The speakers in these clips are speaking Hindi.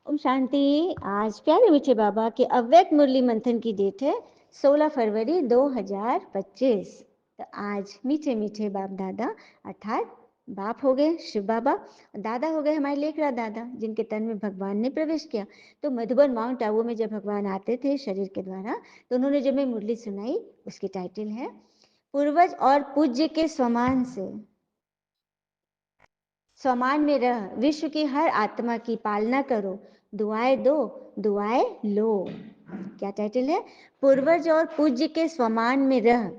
ओम शांति। आज प्यारे मीठे बाबा के अव्यक्त मुरली मंथन की डेट है 16 फरवरी 2025। तो आज मीठे मीठे बाप दादा अर्थात बाप हो गए शिव बाबा, दादा हो गए हमारे लेखराज दादा, जिनके तन में भगवान ने प्रवेश किया। तो मधुबन माउंट आबू में जब भगवान आते थे शरीर के द्वारा, तो उन्होंने जब मैं मुरली सुनाई, उसकी टाइटल है पूर्वज और पूज्य के समान से स्वमान में रह, विश्व की हर आत्मा की पालना करो, दुआएं दो, दुआएं लो। क्या टाइटल है? पूर्वज और पूज्य के स्वमान में रह,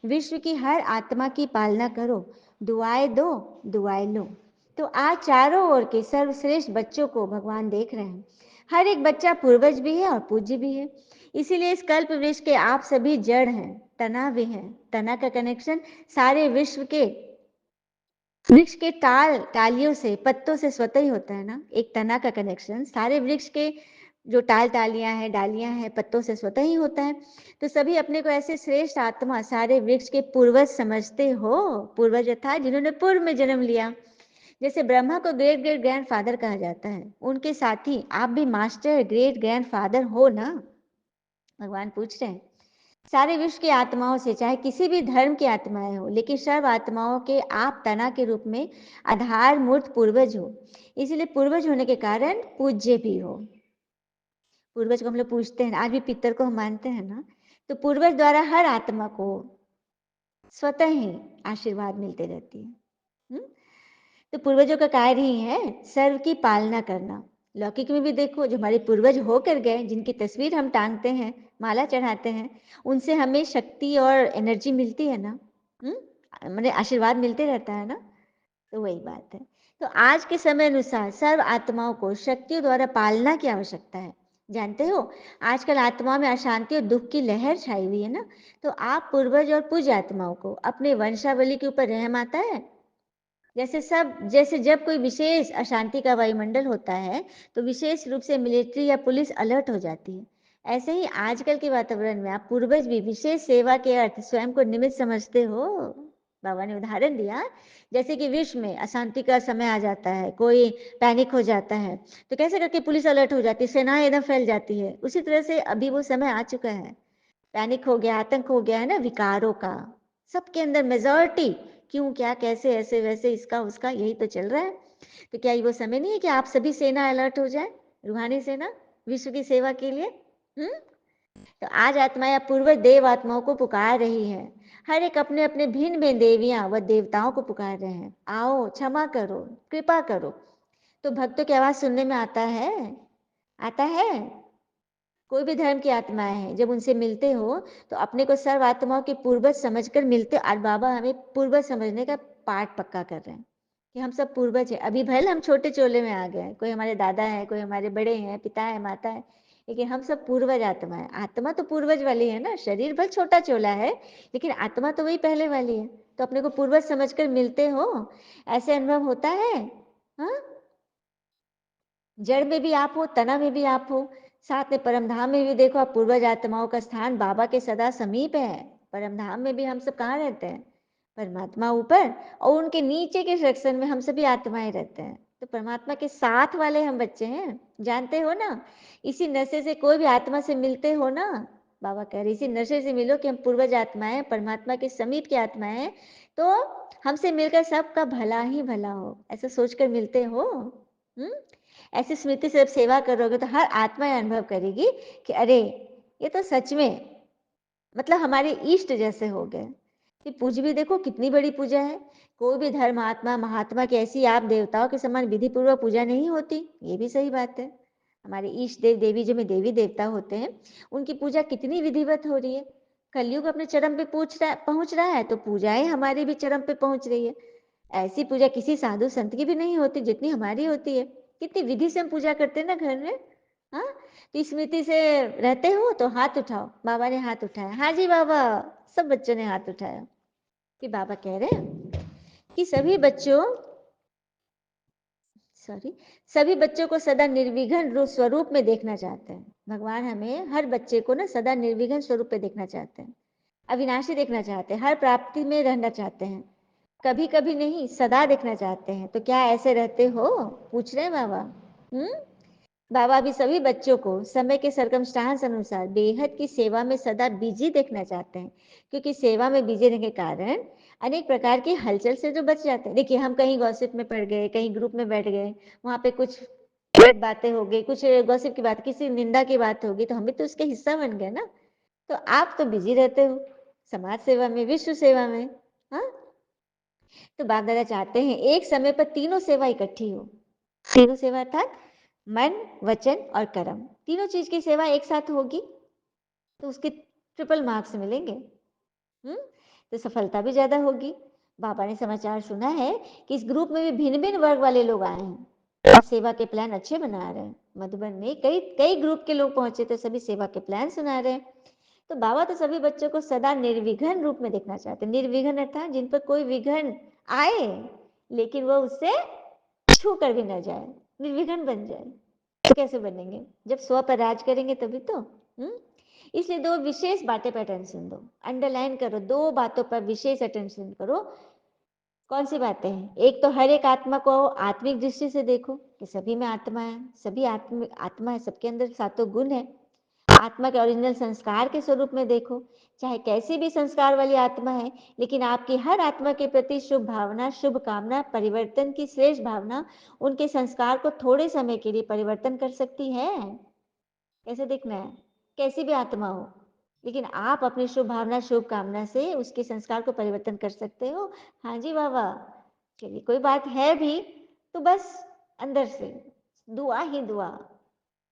विश्व की हर आत्मा की पालना करो, दुआएं दो, दुआएं लो। तो आज चारों ओर के सर्वश्रेष्ठ बच्चों को भगवान देख रहे हैं। हर एक बच्चा पूर्वज भी है और पूज्य भी है। इसीलिए इस कल्प वृक्ष के आप सभी जड़ हैं, तना भी हैं। तना का कनेक्शन सारे विश्व के वृक्ष के टालियों से, पत्तों से स्वतः ही होता है ना। एक तना का कनेक्शन सारे वृक्ष के जो टालियां हैं, डालियां हैं, पत्तों से स्वतः ही होता है। तो सभी अपने को ऐसे श्रेष्ठ आत्मा सारे वृक्ष के पूर्वज समझते हो। पूर्वज अर्थात जिन्होंने पूर्व में जन्म लिया। जैसे ब्रह्मा को ग्रेट ग्रेट ग्रैंड फादर कहा जाता है, उनके साथ ही आप भी मास्टर ग्रेट ग्रैंड फादर हो ना। भगवान पूछ रहे हैं सारे विश्व की आत्माओं से, चाहे किसी भी धर्म की आत्माएं हो, लेकिन सर्व आत्माओं के आप तना के रूप में आधार मूर्त पूर्वज हो। इसलिए पूर्वज होने के कारण पूज्य भी हो। पूर्वज को हम लोग पूछते हैं, आज भी पितर को हम मानते हैं ना। तो पूर्वज द्वारा हर आत्मा को स्वतः ही आशीर्वाद मिलते रहती है। तो पूर्वजों का कार्य ही है सर्व की पालना करना। लौकिक में भी देखो, जो हमारे पूर्वज होकर गए, जिनकी तस्वीर हम टांगते हैं, माला चढ़ाते हैं, उनसे हमें शक्ति और एनर्जी मिलती है ना। मैंने आशीर्वाद मिलते रहता है ना। तो वही बात है। तो आज के समय अनुसार सर्व आत्माओं को शक्तियों द्वारा पालना की आवश्यकता है। जानते हो, आजकल आत्माओं में अशांति और दुख की लहर छाई हुई है ना। तो आप पूर्वज और पूज्य आत्माओं को अपने वंशावली के ऊपर रहम आता है। जैसे जब कोई विशेष अशांति का वायुमंडल होता है, तो विशेष रूप से मिलिट्री या पुलिस अलर्ट हो जाती है। ऐसे ही आजकल के वातावरण में आप पूर्वज भी विशेष सेवा के अर्थ स्वयं को निमित्त समझते हो। बाबा ने उदाहरण दिया, जैसे कि विश्व में अशांति का समय आ जाता है, कोई पैनिक हो जाता है, तो कैसे करके पुलिस अलर्ट हो जाती है, सेनाएं एकदम फैल जाती है। उसी तरह से अभी वो समय आ चुका है। पैनिक हो गया, आतंक हो गया है ना, विकारों का सबके अंदर मेजॉरिटी। क्यों, क्या, कैसे, ऐसे वैसे, इसका उसका, यही तो चल रहा है। तो क्या ये वो समय नहीं है कि आप सभी सेना अलर्ट हो जाए, रूहानी सेना, विश्व की सेवा के लिए। तो आज आत्माएं पूर्वज देव आत्माओं को पुकार रही है। हर एक अपने अपने भिन्न भिन्न देवियां व देवताओं को पुकार रहे हैं, आओ क्षमा करो, कृपा करो। तो भक्तों की आवाज सुनने में आता है, आता है। कोई भी धर्म की आत्माएं हैं, जब उनसे मिलते हो तो अपने को सर्व आत्माओं के पूर्वज समझकर मिलते। और बाबा हमें पूर्वज समझने का पाठ पक्का कर रहे हैं कि हम सब पूर्वज हैं। अभी भले हम छोटे चोले में आ गए हैं, कोई हमारे दादा है, कोई हमारे बड़े हैं, पिता है, माता है, लेकिन हम सब पूर्वज आत्मा है। आत्मा तो पूर्वज वाली है ना। शरीर भले छोटा चोला है, लेकिन आत्मा तो वही पहले वाली है। तो अपने को पूर्वज समझकर मिलते हो, ऐसे अनुभव होता है। हाँ, जड़ में भी आप हो, तना में भी आप हो, साथ में परमधाम में भी देखो आप, पूर्वज आत्माओं का स्थान बाबा के सदा समीप है। परमधाम में भी हम सब कहाँ रहते हैं? परमात्मा ऊपर, और उनके नीचे के सेक्शन में हम सभी आत्माएं रहते हैं। तो परमात्मा के साथ वाले हम बच्चे हैं, जानते हो ना। इसी नशे से कोई भी आत्मा से मिलते हो ना, बाबा कह रहे इसी नशे से मिलो कि हम पूर्वज आत्माएं, परमात्मा के समीप की आत्माएं। तो हमसे मिलकर सबका भला ही भला हो, ऐसा सोचकर मिलते हो। हम्म ऐसी स्मृति से जब सेवा करोगे, तो हर आत्मा यह अनुभव करेगी कि अरे, ये तो सच में मतलब हमारे इष्ट जैसे हो गए। ये पूज भी देखो कितनी बड़ी पूजा है। कोई भी धर्म आत्मा महात्मा की ऐसी आप देवताओं के समान विधि पूर्वक पूजा नहीं होती, ये भी सही बात है। हमारे इष्ट देव देवी जो में देवी देवता होते हैं, उनकी पूजा कितनी विधिवत हो रही है। कलयुग अपने चरम पे पहुंच रहा है, तो पूजाएं हमारी भी चरम पे पहुंच रही है। ऐसी पूजा किसी साधु संत की भी नहीं होती जितनी हमारी होती है। कितनी विधि से हम पूजा करते हैं ना घर में। हाँ, तो स्मृति से रहते हो तो हाथ उठाओ। बाबा ने हाथ उठाया, हाँ जी बाबा। सब बच्चों ने हाथ उठाया कि बाबा कह रहे हैं कि सॉरी सभी बच्चों को सदा निर्विघ्न स्वरूप में देखना चाहते हैं। भगवान हमें हर बच्चे को ना सदा निर्विघ्न स्वरूप में देखना चाहते हैं, अविनाशी देखना चाहते हैं, हर प्राप्ति में रहना चाहते हैं। कभी कभी नहीं, सदा देखना चाहते हैं। तो क्या ऐसे रहते हो? पूछ रहे हैं बाबा। बाबा भी सभी बच्चों को समय के सरकमस्टांस अनुसार बेहद की सेवा में सदा बिजी देखना चाहते हैं, क्योंकि सेवा में बिजी रहने के कारण अनेक प्रकार की हलचल से जो बच जाते हैं। देखिए, हम कहीं गॉसिप में पड़ गए, कहीं ग्रुप में बैठ गए, वहां पे कुछ गलत बातें हो गई, कुछ गॉसिप की बात, किसी निंदा की बात होगी, तो हम भी तो उसके हिस्सा बन गए ना। तो आप तो बिजी रहते हो समाज सेवा में, विश्व सेवा में। हाँ, तो बाप दादा चाहते हैं एक समय पर तीनों सेवा इकट्ठी हो। तीनों सेवा अर्थात मन, वचन और कर्म, तीनों चीज की सेवा एक साथ होगी तो उसके ट्रिपल मार्क्स मिलेंगे। हम्म, तो सफलता भी ज्यादा होगी। बाबा ने समाचार सुना है कि इस ग्रुप में भी भिन्न भिन्न वर्ग वाले लोग आए हैं और सेवा के प्लान अच्छे बना रहे हैं। मधुबन में कई कई ग्रुप के लोग पहुंचे तो सभी सेवा के प्लान सुना रहे हैं। तो बाबा तो सभी बच्चों को सदा निर्विघ्न रूप में देखना चाहते हैं। निर्विघ्न अर्थात जिन पर कोई विघ्न आए लेकिन वह उससे छू कर भी न जाए, निर्विघ्न बन जाए। तो कैसे बनेंगे? जब स्व पर राज करेंगे तभी तो। इसलिए दो विशेष बातें पर अटेंशन दो, अंडरलाइन करो, दो बातों पर विशेष अटेंशन करो। कौन सी बातें हैं? एक तो हर एक आत्मा को आत्मिक दृष्टि से देखो कि सभी में आत्मा है, सभी आत्मा है, सबके अंदर सातों गुण है। आत्मा के ओरिजिनल संस्कार के स्वरूप में देखो, चाहे कैसी भी संस्कार वाली आत्मा है, लेकिन आपकी हर आत्मा के प्रति शुभ भावना, शुभ कामना, परिवर्तन की श्रेष्ठ भावना उनके संस्कार को थोड़े समय के लिए परिवर्तन कर सकती है। कैसे देखना है? कैसी भी आत्मा हो, लेकिन आप अपनी शुभ भावना, शुभ कामना से उसके संस्कार को परिवर्तन कर सकते हो। हाँ जी बाबा, चलिए कोई बात है भी तो बस अंदर से दुआ ही दुआ,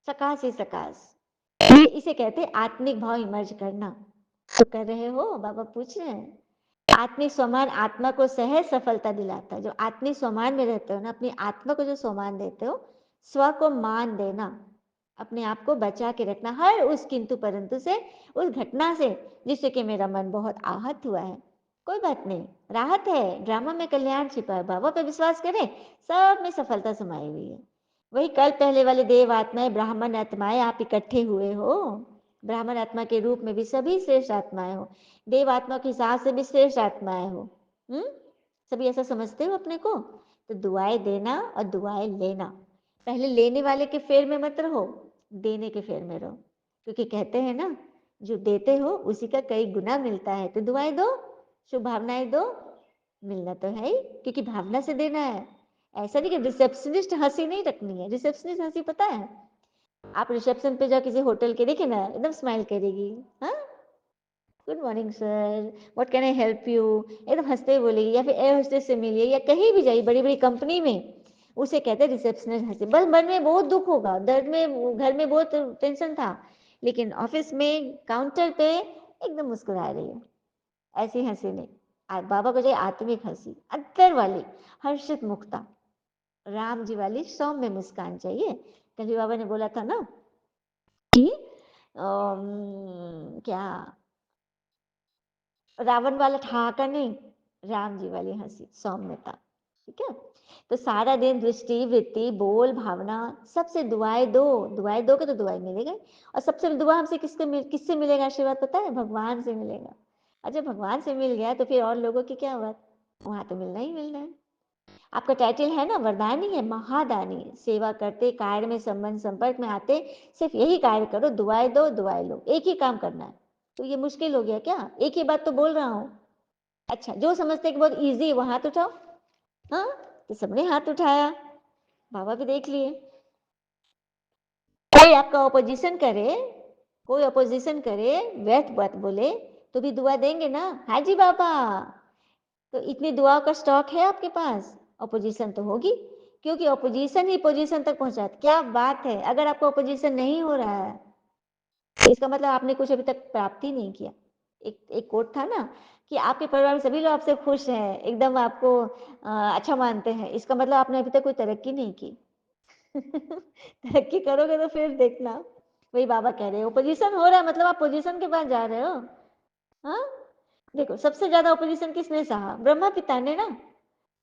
सकाश ही सकाश, ये इसे कहते हैं आत्मिक भाव इमर्ज करना। तो कर रहे हो? बाबा पूछ रहे हैं। आत्मिक स्वमान आत्मा को सहज सफलता दिलाता है। जो आत्मिक स्वमान में रहते हो ना, अपनी आत्मा को जो स्वमान देते हो, स्व को मान देना, अपने आप को बचा के रखना हर उस किंतु परंतु से, उस घटना से जिससे कि मेरा मन बहुत आहत हुआ है। कोई बात नहीं, राहत है, ड्रामा में कल्याण छिपा है। बाबा पे विश्वास करें, सब में सफलता समाई हुई है। वही कल पहले वाले देव आत्माएं, ब्राह्मण आत्माएं आप इकट्ठे हुए हो। ब्राह्मण आत्मा के रूप में भी सभी श्रेष्ठ आत्माएं हो, देव आत्मा के हिसाब से भी श्रेष्ठ आत्माएं हो। हम्म, सभी ऐसा समझते हो अपने को? तो दुआएं देना और दुआएं लेना। पहले लेने वाले के फेर में मत रहो, देने के फेर में रहो, क्योंकि कहते हैं ना, जो देते हो उसी का कई गुना मिलता है। तो दुआएं दो, शुभ भावनाएं दो, मिलना तो है ही, क्योंकि भावना से देना है। ऐसा नहीं कि रिसेप्शनिस्ट हंसी नहीं रखनी है। रिसेप्शनिस्ट हंसी पता है, आप रिसेप्शन पे जाओ किसी होटल के, देखे ना, एकदम स्माइल करेगी। हाँ, good morning sir, what can I help you, एकदम हंसते बोलेगी। या फिर एयर होस्टेस से मिलिए, या कहीं भी जाइए बड़ी बड़ी कंपनी में, उसे कहते हैं रिसेप्शनिस्ट हंसी। बस मन में बहुत दुख होगा, दर्द में, घर में बहुत टेंशन था, लेकिन ऑफिस में काउंटर पे एकदम मुस्कुरा रही है। ऐसी हंसी नहीं, बाबा को चाहिए आत्मिक हंसी, अंदर वाली हर्षित मुक्ता, राम जी वाली सौम्य मुस्कान चाहिए। कभी बाबा ने बोला था ना कि क्या, रावण वाला ठहाका नहीं, राम जी वाली हंसी, सौम्यता। ठीक है? तो सारा दिन दृष्टि, वृत्ति, बोल, भावना, सबसे दुआएं दो। दुआएं दोगे तो दुआएं मिलेगा। और सबसे दुआ हमसे किससे मिलेगा आशीर्वाद पता है? भगवान से मिलेगा। अच्छा, भगवान से मिल गया तो फिर और लोगों की क्या बात, वहां तो मिलना ही मिलना है। आपका टाइटल है ना, वरदानी है, महादानी। सेवा करते, कार्य में संबंध संपर्क में आते, सिर्फ यही कार्य करो, दुआएं दो, दुआएं लो, एक ही काम करना है। तो ये मुश्किल हो गया क्या? एक ही बात तो बोल रहा हूँ। अच्छा, जो समझते कि बहुत इजी है वो हाथ उठाओ। हाँ, तो सबने हाथ उठाया, बाबा भी देख लिए। कोई आपका ऑपोजिशन करे, कोई ऑपोजिशन करे, व्यर्थ बात बोले, तो भी दुआ देंगे ना? हाँ जी बाबा। तो इतनी दुआओं का स्टॉक है आपके पास, ऑपोजिशन तो होगी, क्योंकि ऑपोजिशन ही पोजीशन तक पहुंचाता। क्या बात है, अगर आपको ऑपोजिशन नहीं हो रहा है तो इसका मतलब आपने कुछ अभी तक प्राप्ति नहीं किया। एक कोट था ना कि आपके परिवार में सभी लोग आपसे खुश हैं, एकदम आपको अच्छा मानते हैं, इसका मतलब आपने अभी तक कोई तरक्की नहीं की। तरक्की करोगे तो फिर देखना। वही बाबा कह रहे हो, पोजीशन हो रहा है मतलब आप पोजीशन के पास जा रहे हो। हाँ, देखो सबसे ज्यादा ऑपोजिशन किसने सहा? ब्रह्मा पिता ने ना।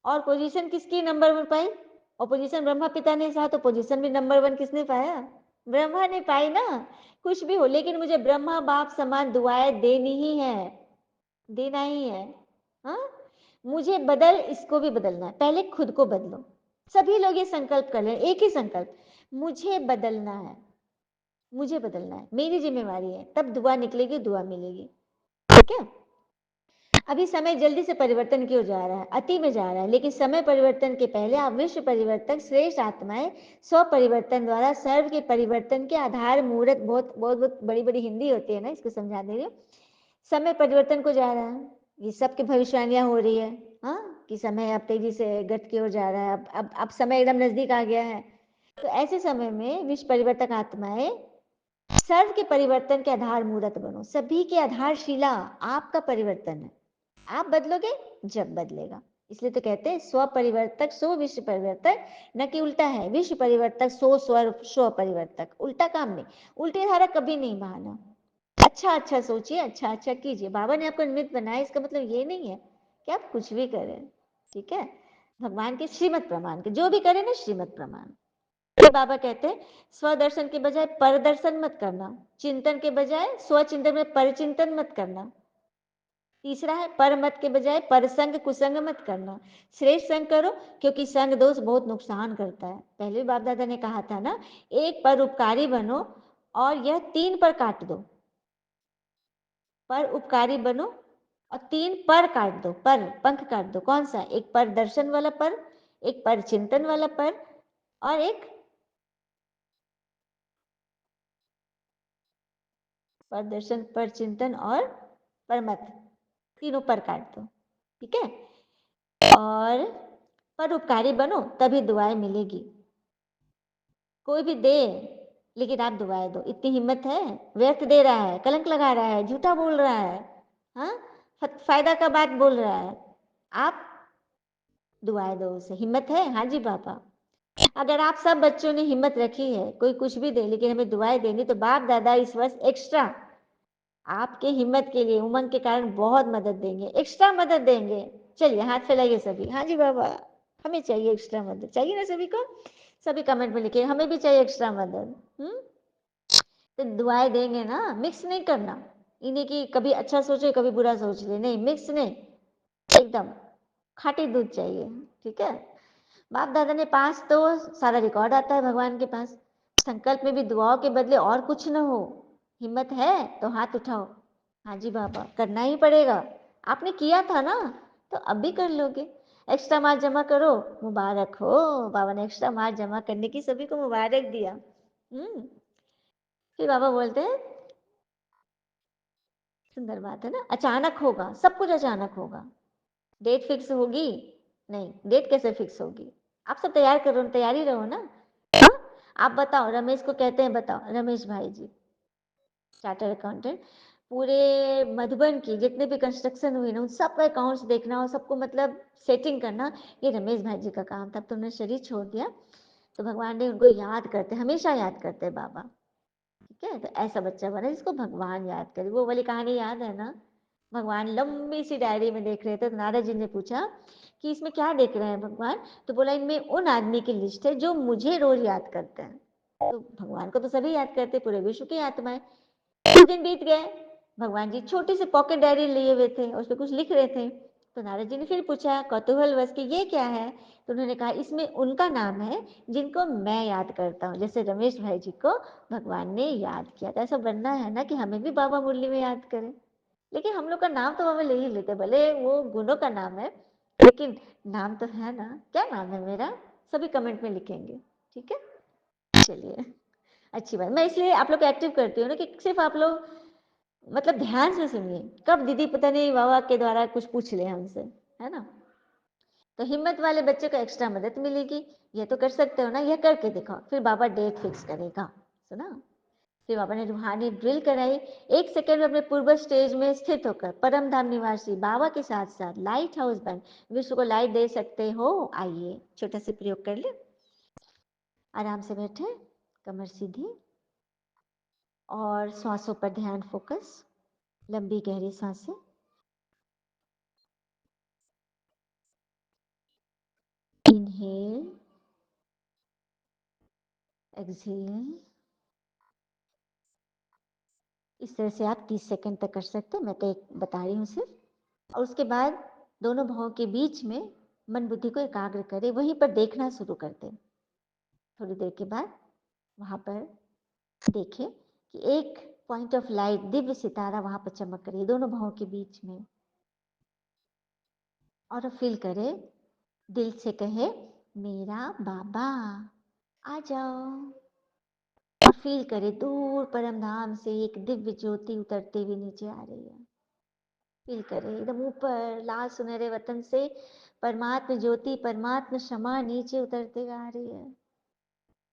और पोजीशन किसकी number one pi? Opposition Brahma पिता ने सहा, तो पोजीशन भी नंबर वन किसने पाया? ब्रह्मा ने पाई ना। कुछ भी हो, लेकिन मुझे ब्रह्मा बाप समान दुआएं देनी ही है, देना ही है। हाँ, मुझे बदल, इसको भी बदलना है। पहले खुद को बदलो। सभी लोग ये संकल्प कर लें, एक ही संकल्प, मुझे बदलना है, मुझे बदलना है, मेरी जिम्मेवारी है, तब दुआ निकलेगी, दुआ मिलेगी। ठीक है। अभी समय जल्दी से परिवर्तन की ओर जा रहा है, अति में जा रहा है, लेकिन समय परिवर्तन के पहले आप विश्व परिवर्तक श्रेष्ठ आत्माएं स्व परिवर्तन द्वारा सर्व के परिवर्तन के आधार मूर्त, बहुत बहुत बहुत बड़ी बड़ी हिंदी होती है ना, इसको समझा दे रही हूँ। समय परिवर्तन को जा रहा है, ये सबकी भविष्यवाणियां हो रही है, हाँ, कि समय अब तेजी से गत की ओर जा रहा है, अब समय एकदम नजदीक आ गया है। तो ऐसे समय में विश्व परिवर्तक आत्माएं सर्व के परिवर्तन के आधार मूर्त बनो, सभी के आधारशिला आपका परिवर्तन है। आप बदलोगे जब बदलेगा, इसलिए तो कहते हैं स्व परिवर्तक सो विश्व परिवर्तक, न कि उल्टा है, विश्व परिवर्तक सो स्व परिवर्तक, उल्टा काम नहीं, उल्टी धारा कभी नहीं बहाना। अच्छा अच्छा सोचिए, अच्छा अच्छा कीजिए, बाबा ने आपको निमित्त बनाया, इसका मतलब ये नहीं है कि आप कुछ भी करें। ठीक है, भगवान के श्रीमत प्रमाण के जो भी करें ना, श्रीमत प्रमाण। तो बाबा कहते हैं स्वदर्शन के बजाय परदर्शन मत करना, चिंतन के बजाय स्वचिंतन में परचिंतन मत करना। तीसरा है पर मत के बजाय पर संग कुसंग मत करना, श्रेष्ठ संग करो, क्योंकि संग दोष बहुत नुकसान करता है। पहले भी बाप दादा ने कहा था ना, एक पर उपकारी बनो और यह 3 पर काट दो, पर उपकारी बनो और 3 पर काट दो, पर पंख काट दो। कौन सा? एक पर दर्शन वाला पर, एक पर चिंतन वाला पर, और एक पर दर्शन, पर चिंतन और पर मत, तीनों पर काट दो। ठीक है, और पर उपकारी बनो, तभी दुआएं मिलेगी। कोई भी दे, लेकिन आप दुआएं दो, इतनी हिम्मत है? व्यर्थ दे रहा है, कलंक लगा रहा है, झूठा बोल रहा है, हाँ, फायदा का बात बोल रहा है, आप दुआएं दो उसे। हिम्मत है? हाँ जी पापा। अगर आप सब बच्चों ने हिम्मत रखी है, कोई कुछ भी दे लेकिन हमें दुआएं देनी, तो बाप दादा इस वर्ष एक्स्ट्रा आपके हिम्मत के लिए, उमंग के कारण बहुत मदद देंगे, एक्स्ट्रा मदद देंगे। चलिए हाथ फैलाइए सभी। हाँ जी बाबा, हमें चाहिए एक्स्ट्रा मदद, चाहिए ना सभी को? सभी कमेंट में लिखिए, हमें भी चाहिए एक्स्ट्रा मदद। तो दुआएं देंगे ना, मिक्स नहीं करना, इन्हें कि कभी अच्छा सोचे कभी बुरा सोच ले, नहीं, मिक्स नहीं, एकदम खाटी दूध चाहिए। ठीक है, बाप दादा ने पास तो सारा रिकॉर्ड आता है भगवान के पास। संकल्प में भी दुआओं के बदले और कुछ न हो, हिम्मत है तो हाथ उठाओ। हाँ जी बाबा, करना ही पड़ेगा, आपने किया था ना, तो अब भी कर लोगे। एक्स्ट्रा मार्क जमा करो, मुबारक हो, बाबा ने एक्स्ट्रा मार्क जमा करने की सभी को मुबारक दिया। फिर बाबा बोलते हैं, सुंदर बात है ना, अचानक होगा, सब कुछ अचानक होगा। डेट फिक्स होगी? नहीं, डेट कैसे फिक्स होगी? आप सब तैयार करो, तैयारी रहो ना। हाँ? आप बताओ, रमेश को कहते हैं, बताओ रमेश भाई जी, चार्टर्ड अकाउंटेंट, पूरे मधुबन की जितने भी कंस्ट्रक्शन हुई ना, उन सब का अकाउंट्स देखना और सबको मतलब सेटिंग करना, ये रमेश भाई जी का काम था। अब तो उन्होंने शरीर छोड़ दिया, तो भगवान ने उनको याद करते, हमेशा याद करते बाबा। ठीक है, तो ऐसा बच्चा बना जिसको भगवान याद करे। वो वाली कहानी याद है ना, भगवान लंबी सी डायरी में देख रहे थे, तो नारद जी ने पूछा कि इसमें क्या देख रहे हैं भगवान? तो बोला, इनमें उन आदमी की लिस्ट है जो मुझे रोज याद करते हैं। तो भगवान को तो सभी याद करते, पूरे विश्व की आत्माएं। कुछ दिन बीत गए, भगवान जी छोटी सी पॉकेट डायरी लिए हुए थे, उस पर कुछ लिख रहे थे। तो नारद जी ने फिर पूछा कौतूहलवश कि ये क्या है? तो उन्होंने कहा, इसमें उनका नाम है जिनको मैं याद करता हूँ, जैसे रमेश भाई जी को भगवान ने याद किया था। ऐसा बनना है ना कि हमें भी बाबा मुरली में याद करें। लेकिन हम लोग का नाम तो बाबा ले ही लेते, भले वो गुणों का नाम है, लेकिन नाम तो है ना। क्या नाम है मेरा? सभी कमेंट में लिखेंगे। ठीक है, चलिए, अच्छी बात। मैं इसलिए आप लोग को एक्टिव करती हूँ ना, कि सिर्फ आप लोग मतलब ध्यान से सुनिए, कब दीदी पता नहीं बाबा के द्वारा कुछ पूछ ले हमसे, है ना। तो हिम्मत वाले बच्चे को एक्स्ट्रा मदद मिलेगी, ये तो कर सकते हो ना, यह करके दिखाओ, फिर बाबा डेट फिक्स करेगा। सुना? फिर बाबा ने रूहानी ड्रिल कराई। 1 सेकंड में अपने पूर्व स्टेज में स्थित होकर परम धाम निवासी बाबा के साथ साथ लाइट हाउस बन विश्व को लाइट दे सकते हो। आइए छोटा सा प्रयोग कर ले। आराम से बैठे, कमर सीधी, और श्वासों पर ध्यान फोकस, लंबी गहरी सांसें। Inhale, exhale. इस तरह से आप 30 सेकंड तक कर सकते हैं, मैं तो एक बता रही हूँ सिर्फ। और उसके बाद दोनों भावों के बीच में मन बुद्धि को एकाग्र करें, वहीं पर देखना शुरू कर दें। थोड़ी देर के बाद वहां पर देखे कि एक पॉइंट ऑफ लाइट, दिव्य सितारा वहां पर चमक रही है दोनों भावों के बीच में। और फील करे, दिल से कहे, मेरा बाबा आ जाओ। और फील करे दूर परम धाम से एक दिव्य ज्योति उतरते हुए नीचे आ रही है। फील करे एकदम ऊपर लाल सुनहरे वतन से परमात्मा ज्योति, परमात्मा क्षमा नीचे उतरते हुए आ रही है।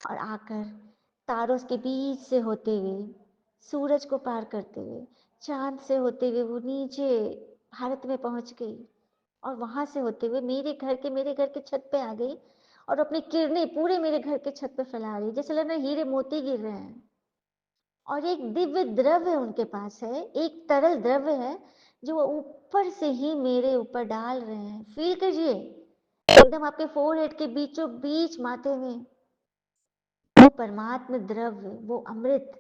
और आकर तारों के बीच से होते हुए, सूरज को पार करते हुए, चांद से होते हुए वो नीचे भारत में पहुंच गई। और वहां से होते हुए मेरे घर के छत पे आ गई और अपनी किरणें पूरे मेरे घर के छत पे फैला रही, जैसे लग रहा है हीरे मोती गिर रहे हैं। और एक दिव्य द्रव्य उनके पास है, एक तरल द्रव्य है जो वो ऊपर से ही मेरे ऊपर डाल रहे हैं। फील कीजिए एकदम आपके फोरहेड के बीचों बीच माथे में वो परमात्मा द्रव्य, वो अमृत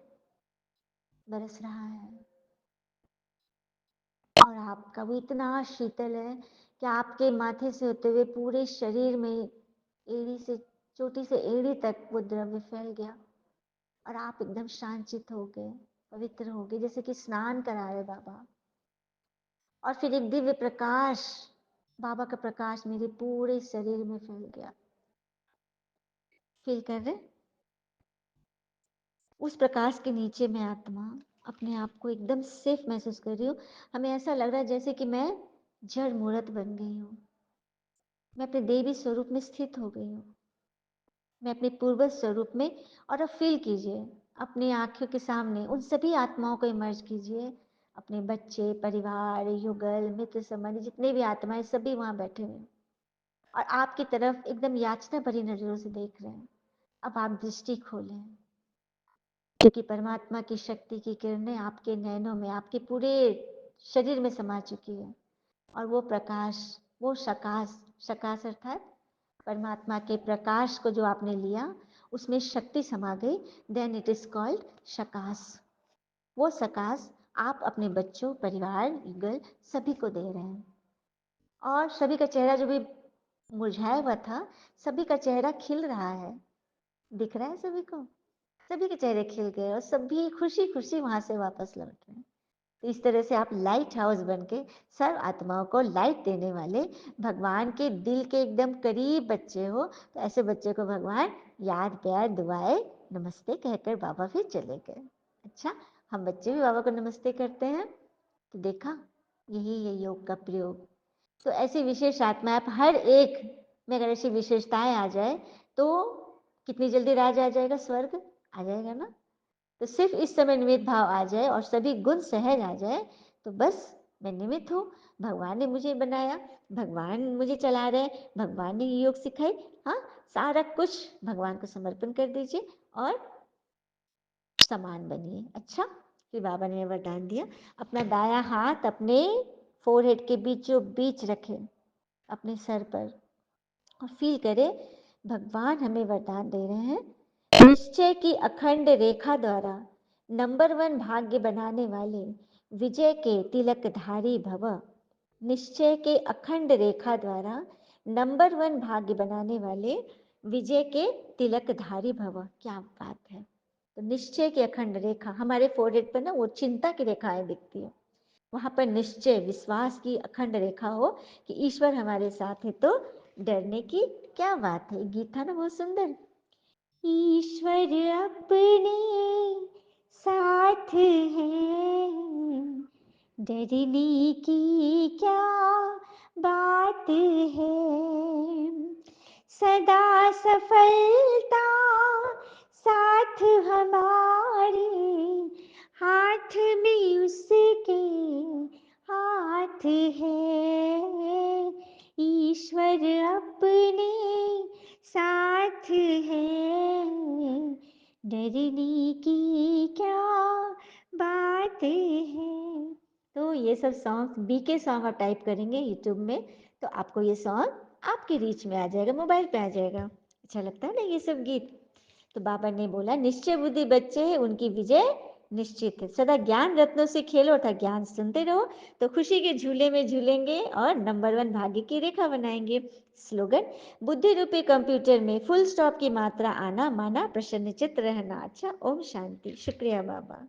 बरस रहा है। और आपका वो इतना शीतल है कि आपके माथे से होते हुए पूरे शरीर में, एड़ी से, चोटी से एड़ी तक वो द्रव्य फैल गया। और आप एकदम शांतचित्त हो गए, पवित्र हो गए, जैसे कि स्नान करा रहे बाबा। और फिर एक दिव्य प्रकाश, बाबा का प्रकाश मेरे पूरे शरीर में फैल गया। फील कर रहे? उस प्रकाश के नीचे मैं आत्मा अपने आप को एकदम सेफ महसूस कर रही हूँ। हमें ऐसा लग रहा है जैसे कि मैं जड़ मूर्त बन गई हूँ, मैं अपने देवी स्वरूप में स्थित हो गई हूँ, मैं अपने पूर्वज स्वरूप में। और अब फील कीजिए अपनी आंखों के सामने उन सभी आत्माओं को इमर्ज कीजिए, अपने बच्चे, परिवार, युगल, मित्र, संबंधी, जितने भी आत्माएं सभी वहां बैठे हुए और आपकी तरफ एकदम याचना भरी नजरों से देख रहे हैं। अब आप दृष्टि खोलें, क्योंकि परमात्मा की शक्ति की किरणें आपके नैनों में, आपके पूरे शरीर में समा चुकी है। और वो प्रकाश, वो शकाश, शकाश अर्थात परमात्मा के प्रकाश को जो आपने लिया उसमें शक्ति समा गई, देन इट इज कॉल्ड शकाश। वो शकाश आप अपने बच्चों, परिवार, युगल सभी को दे रहे हैं। और सभी का चेहरा जो भी मुरझाया हुआ था, सभी का चेहरा खिल रहा है, दिख रहा है सभी को, सभी के चेहरे खिल गए और सभी खुशी खुशी वहां से वापस लौट रहे हैं। तो इस तरह से आप लाइट हाउस बन के सर्व आत्माओं को लाइट देने वाले भगवान के दिल के एकदम करीब बच्चे हो। तो ऐसे बच्चे को भगवान याद, प्यार, दुआएं, नमस्ते कहकर बाबा फिर चले गए। अच्छा, हम बच्चे भी बाबा को नमस्ते करते हैं। तो देखा, यही है योग का प्रयोग। तो ऐसी विशेष आत्मा आप हर एक में अगर ऐसी विशेषताएं आ जाए तो कितनी जल्दी राज आ जाएगा, स्वर्ग आ जाएगा ना। तो सिर्फ इस समय निमित्त भाव आ जाए और सभी गुण सहज आ जाए तो बस मैं निमित्त हूँ, भगवान ने मुझे बनाया, भगवान मुझे चला रहे, भगवान ने योग सिखाई। हाँ, सारा कुछ भगवान को समर्पण कर दीजिए और समान बनिए। अच्छा, फिर बाबा ने वरदान दिया, अपना दाया हाथ अपने फोरहेड के बीचों बीच रखे अपने सर पर और फील करे भगवान हमें वरदान दे रहे हैं, निश्चय की अखंड रेखा द्वारा नंबर 1 भाग्य बनाने वाले विजय के तिलकधारी भव। निश्चय के अखंड रेखा द्वारा नंबर 1 भाग्य बनाने वाले विजय के तिलकधारी भव। क्या बात है। तो निश्चय की अखंड रेखा, हमारे फोरहेड पर ना वो चिंता की रेखाएं दिखती है, वहां पर निश्चय, विश्वास की अखंड रेखा हो कि ईश्वर हमारे साथ है तो डरने की क्या बात है। गीत था ना बहुत सुंदर, ईश्वर अपने साथ है, डरने की क्या बात है, सदा सफलता साथ हमारे, हाथ में उसके हाथ है, ईश्वर अपने साथ है, डरने की क्या बात है। तो ये सब सॉन्ग बीके सॉन्ग आप टाइप करेंगे यूट्यूब में तो आपको ये सॉन्ग आपकी रीच में आ जाएगा, मोबाइल पे आ जाएगा। अच्छा लगता है ना ये सब गीत। तो बाबा ने बोला निश्चय बुद्धि बच्चे हैं उनकी विजय निश्चित है, सदा ज्ञान रत्नों से खेलो अर्थात ज्ञान सुनते रहो तो खुशी के झूले में झूलेंगे और नंबर वन भाग्य की रेखा बनाएंगे। स्लोगन, बुद्धि रूपी कंप्यूटर में फुल स्टॉप की मात्रा आना माना, प्रसन्नचित्त रहना। अच्छा, ओम शांति। शुक्रिया बाबा।